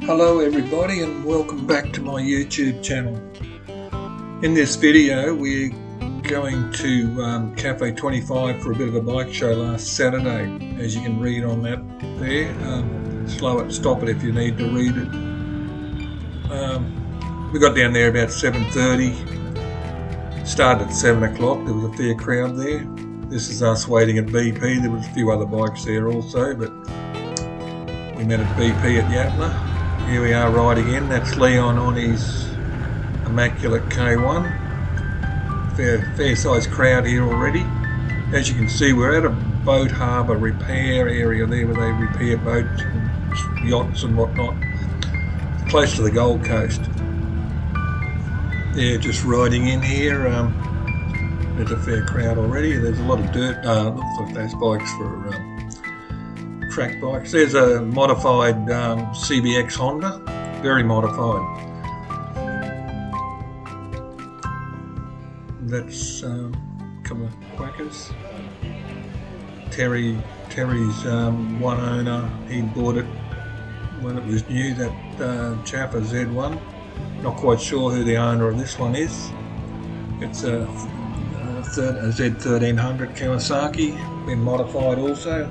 Hello everybody and welcome back to my YouTube channel. In this video we're going to Cafe 25 for a bit of a bike show last Saturday, as you can read on that there. Slow it, stop it if you need to read it. We got down there about 7:30, started at 7 o'clock, there was a fair crowd there. This is us waiting at BP, there was a few other bikes there also, but we met at BP at Yatla. Here we are riding in, that's Leon on his immaculate K1. Fair sized crowd here already. As you can see, we're at a boat harbour repair area there where they repair boats and yachts and whatnot. Close to the Gold Coast. Yeah, just riding in here. There's a fair crowd already. There's a lot of dirt. Looks like those bikes for track bikes. There's a modified CBX Honda, very modified. That's a couple of quackers. Terry's one owner. He bought it when it was new. That Chaffer Z1. Not quite sure who the owner of this one is. It's a Z1300 Kawasaki, been modified also.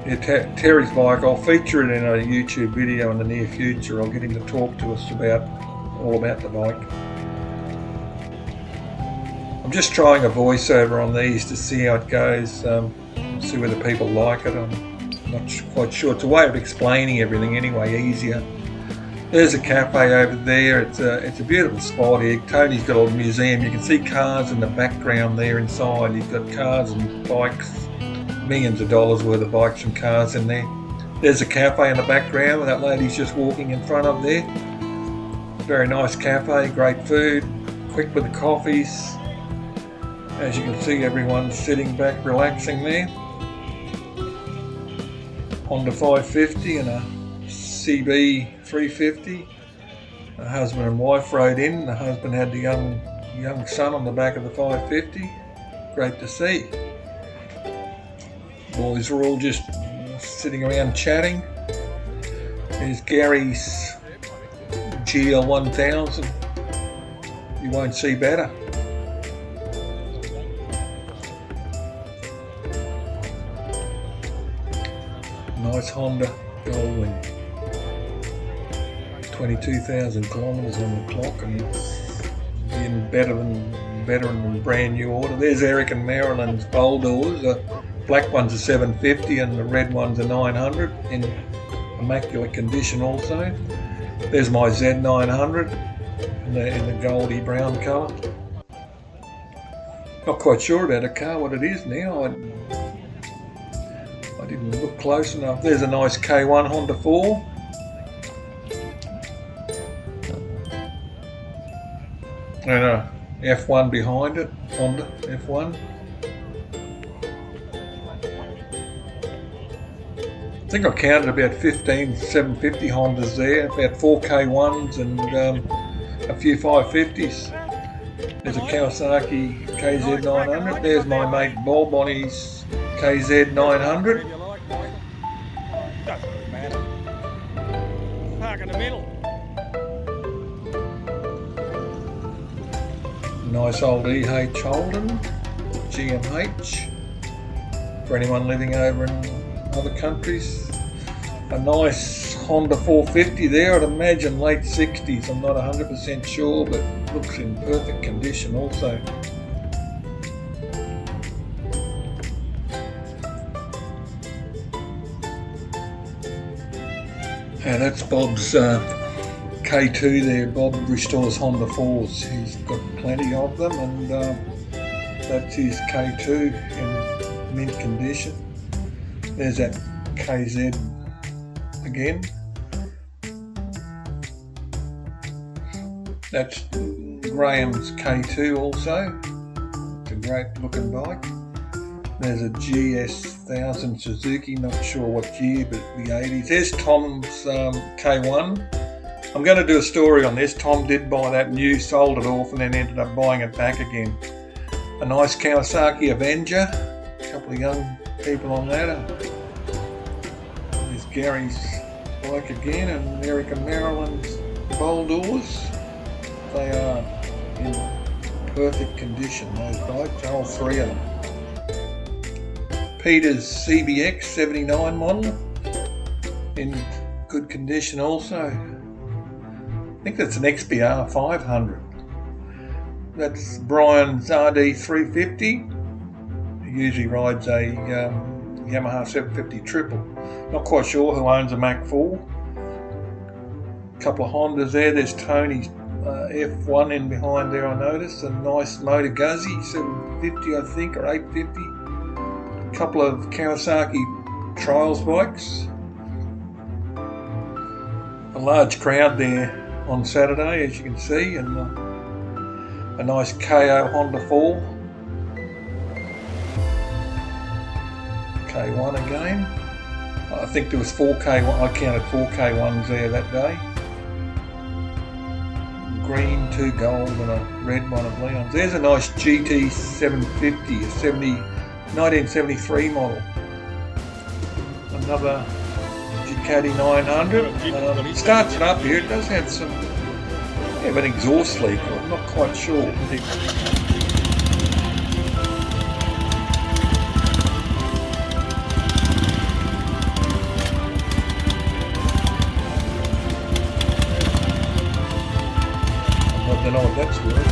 Yeah, Terry's bike, I'll feature it in a YouTube video in the near future. I'll get him to talk to us all about the bike. I'm just trying a voiceover on these to see how it goes, see whether people like it. I'm not quite sure. It's a way of explaining everything anyway, easier. There's a cafe over there. It's a beautiful spot here. Tony's got a little museum. You can see cars in the background there inside. You've got cars and bikes. Millions of dollars worth of bikes and cars in there. There's a cafe in the background that lady's just walking in front of there. Very nice cafe, great food, quick with the coffees. As you can see, everyone's sitting back relaxing there. Honda 550 and a CB 350. A husband and wife rode in. The husband had the young son on the back of the 550. Great to see. Boys were all just sitting around chatting. There's Gary's GL 1000. You won't see better. Nice Honda Goldwing. 22,000 kilometres on the clock, and it's in better than brand new order. There's Eric and Marilyn's Boulders. The black one's a 750 and the red one's a 900 in immaculate condition also. There's my Z900 in the goldy brown colour. Not quite sure about the car, what it is now. I didn't look close enough. There's a nice K1 Honda 4. And a F1 behind it, Honda F1. I think I counted about 15 750 Hondas there, about 4 K1s and a few 550s. There's a Kawasaki KZ900. There's my mate Bob on his KZ900. Doesn't matter. Park in the middle. Nice old EH Holden, GMH, for anyone living over in other countries. A nice Honda 450 there, I'd imagine late 60s, I'm not 100% sure, but looks in perfect condition also. And that's Bob's K2 there. Bob restores Honda 4s. He's got plenty of them, and that's his K2 in mint condition. There's that KZ again. That's Graham's K2 also. It's a great looking bike. There's a GS1000 Suzuki, not sure what year, but the 80s. There's Tom's K1. I'm going to do a story on this. Tom did buy that new, sold it off, and then ended up buying it back again. A nice Kawasaki Avenger. A couple of young people on that. There's Gary's bike again, and Eric and Marilyn's bowl doors. They are in perfect condition, those bikes, all three of them. Peter's CBX 79 model, in good condition also. I think that's an XBR 500. That's Brian's RD 350. He usually rides a Yamaha 750 triple. Not quite sure who owns a Mach 4. A couple of Hondas there. There's Tony's F1 in behind there, I noticed. A nice Motor Guzzi 750, I think, or 850. A couple of Kawasaki Trials bikes. A large crowd there on Saturday, as you can see, and a nice KO Honda 4. K1 again. I think there was 4K1. I counted 4K1s there that day. Green, 2 gold, and a red one of Leon's. There's a nice GT 750, a 1973 model. Another Ducati 900. It starts it up here. It does have some, an exhaust leak. I'm not quite sure. I don't know what that's worth.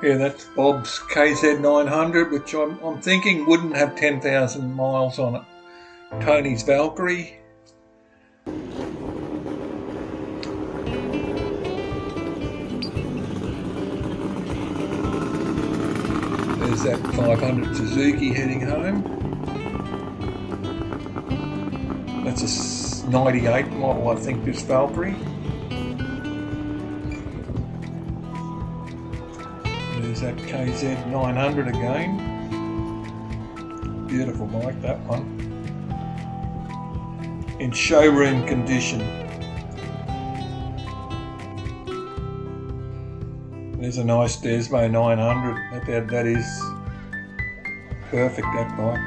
Yeah, that's Bob's KZ 900, which I'm thinking wouldn't have 10,000 miles on it. Tony's Valkyrie. There's that 500 Suzuki heading home. That's a 98 model, I think, this Valkyrie. There's that KZ 900 again. Beautiful bike, that one. In showroom condition. There's a nice Desmo 900. That is perfect, that bike.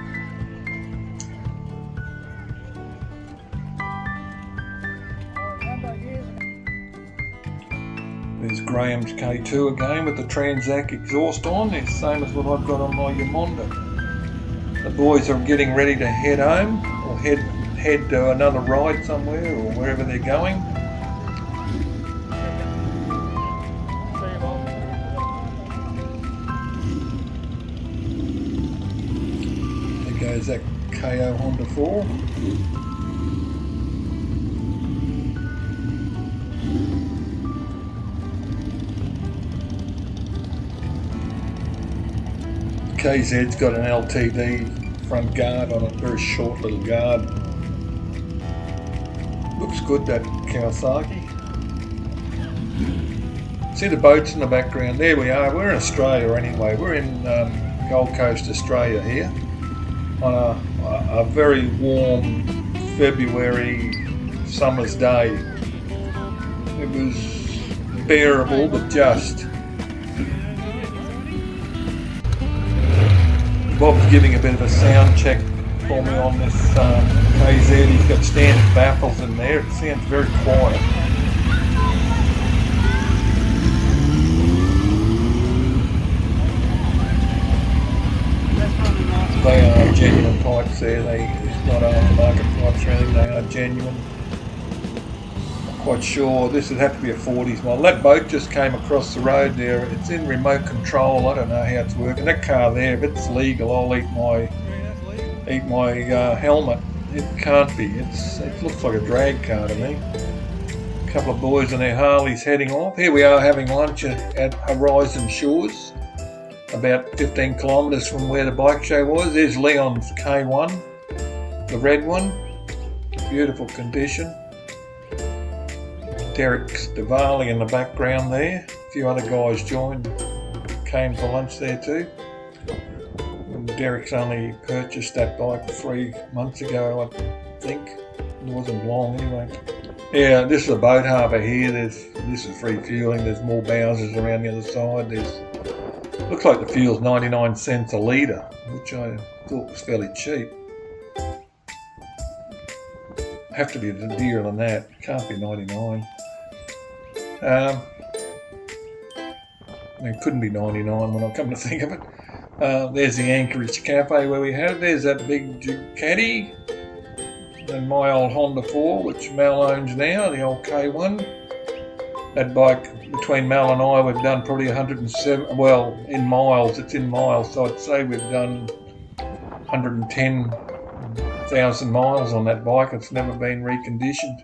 There's Graham's K2 again with the Transac exhaust on. It's the same as what I've got on my Yamonda. The boys are getting ready to head home or head to another ride somewhere or wherever they're going. There goes that KO Honda 4. KZ's got an LTD front guard on it, very short little guard. Looks good, that Kawasaki. See the boats in the background? There we are. We're in Australia anyway. We're in Gold Coast, Australia here on a very warm February summer's day. It was bearable, but just. Bob's giving a bit of a sound check for me on this KZ. He's got standard baffles in there. It sounds very quiet. They are genuine pipes there. It's not aftermarket pipes or anything. They are genuine. Quite sure this would have to be a 40s model. That boat just came across the road there. It's in remote control. I don't know how it's working. That car there, if it's legal, I'll eat my helmet. It can't be. It looks like a drag car to me. A couple of boys on their Harleys heading off. Here we are having lunch at Horizon Shores, about 15 kilometres from where the bike show was. There's Leon's K1, the red one. Beautiful condition. Derek Diwali in the background there. A few other guys came for lunch there too. And Derek's only purchased that bike 3 months ago, I think. It wasn't long anyway. Yeah, this is a boat harbour here. This is refuelling. There's more bowsers around the other side. Looks like the fuel's 99 cents a litre, which I thought was fairly cheap. Have to be dearer than that. Can't be 99. It couldn't be 99 when I come to think of it. There's the Anchorage Cafe where we had it. There's that big Ducati and my old Honda 4, which Mel owns now, the old K1. That bike, between Mel and I, we've done probably 107, well, in miles, it's in miles, so I'd say we've done 110,000 miles on that bike. It's never been reconditioned.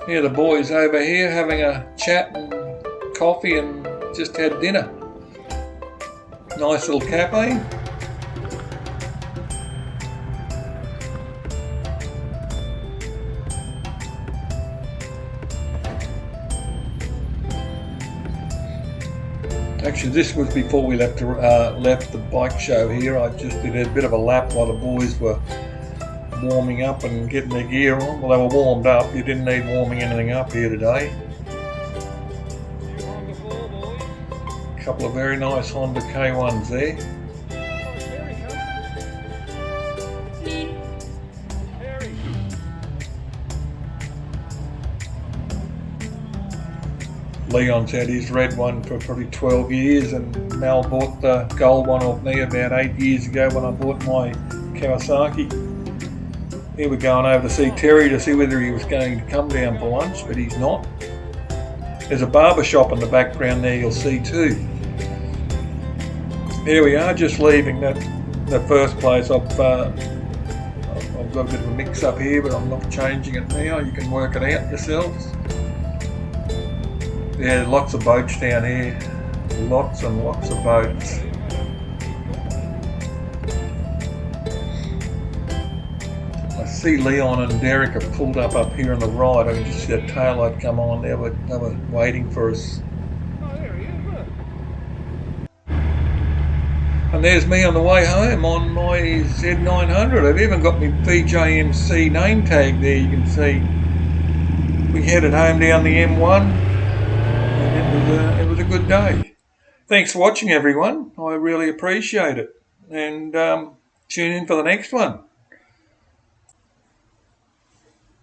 Yeah, the boys over here having a chat and coffee and just had dinner. Nice little cafe. Actually, this was before we left the bike show here. I just did a bit of a lap while the boys were warming up and getting their gear on. Well, they were warmed up. You didn't need warming anything up here today. A couple of very nice Honda K1s there. Leon's had his red one for probably 12 years, and Mel bought the gold one off me about 8 years ago when I bought my Kawasaki. Here we're going over to see Terry to see whether he was going to come down for lunch, but he's not. There's a barber shop in the background there you'll see too. Here we are, just leaving the first place. I've got a bit of a mix up here, but I'm not changing it now. You can work it out yourselves. Yeah, lots of boats down here. Lots and lots of boats. I see Leon and Derek have pulled up here on the right. I can just see a taillight come on. They were waiting for us. Oh, there he is, look. And there's me on the way home on my Z900. I've even got my VJMC name tag there. You can see we headed home down the M1. It was a good day. Thanks for watching, everyone. I really appreciate it. And tune in for the next one.